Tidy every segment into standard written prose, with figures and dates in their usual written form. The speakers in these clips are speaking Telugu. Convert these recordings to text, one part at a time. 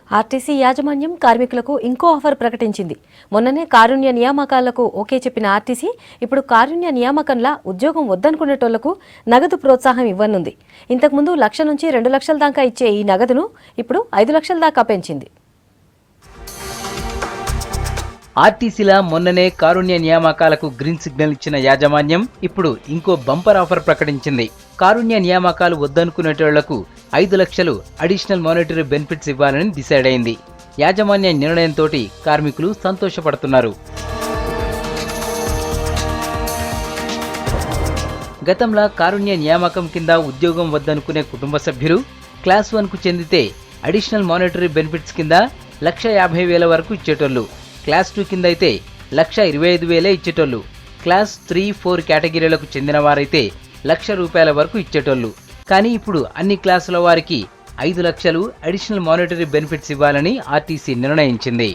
ఆర్టీసీ యాజమాన్యం కార్మికులకు ఇంకో ఆఫర్ ప్రకటించింది. మొన్ననే కారుణ్య నియామకాలకు ఓకే చెప్పిన ఆర్టీసీ ఇప్పుడు కారుణ్య నియామకంలా ఉద్యోగం వద్దనుకునేటోళ్లకు నగదు ప్రోత్సాహం ఇవ్వనుంది. ఇంతకుముందు 1,00,000 నుంచి 2,00,000 దాకా ఇచ్చే ఈ నగదును ఇప్పుడు 5,00,000 దాకా పెంచింది. ఆర్టీసీలా మొన్ననే కారుణ్య నియామకాలకు గ్రీన్ సిగ్నల్ ఇచ్చిన యాజమాన్యం ఇప్పుడు ఇంకో బంపర్ ఆఫర్ ప్రకటించింది. కారుణ్య నియామకాలు వద్దనుకునేటోళ్లకు 5 లక్షలు అడిషనల్ మానిటరీ బెనిఫిట్స్ ఇవ్వాలని డిసైడ్ అయింది. యాజమాన్య నిర్ణయంతో కార్మికులు సంతోషపడుతున్నారు. గతంలో కారుణ్య నియామకం కింద ఉద్యోగం వద్దనుకునే కుటుంబ సభ్యులు క్లాస్ 1కు చెందితే అడిషనల్ మానిటరీ బెనిఫిట్స్ కింద 1,50,000 వరకు ఇచ్చేటోళ్లు. క్లాస్ 2 కింద అయితే 1,25,000 ఇచ్చేటోళ్లు. క్లాస్ 3, 4 కేటగిరీలకు చెందిన వారైతే ₹1,00,000 వరకు ఇచ్చేటోళ్లు. కానీ ఇప్పుడు అన్ని క్లాసుల వారికి 5 లక్షలు అడిషనల్ మానిటరీ బెనిఫిట్స్ ఇవ్వాలని ఆర్టీసీ నిర్ణయించింది.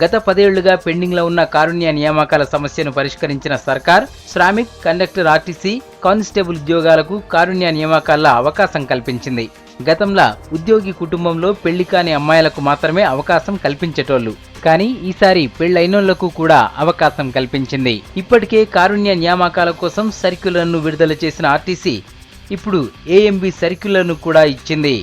గత 10 ఏళ్లుగా పెండింగ్లో ఉన్న కారుణ్య నియామకాల సమస్యను పరిష్కరించిన సర్కార్ శ్రామిక్, కండక్టర్, ఆర్టీసీ, కానిస్టేబుల్ ఉద్యోగాలకు కారుణ్య నియామకాల్లో అవకాశం కల్పించింది. గతంలో ఉద్యోగి కుటుంబంలో పెళ్లి కాని అమ్మాయిలకు మాత్రమే అవకాశం కల్పించేటోళ్లు. కానీ ఈసారి పెళ్లైనోళ్లకు కూడా అవకాశం కల్పించింది. ఇప్పటికే కారుణ్య నియామకాల కోసం సర్క్యులర్ను విడుదల చేసిన ఆర్టీసీ ఇప్పుడు ఏఎంబీ సర్క్యులర్ను కూడా ఇచ్చింది.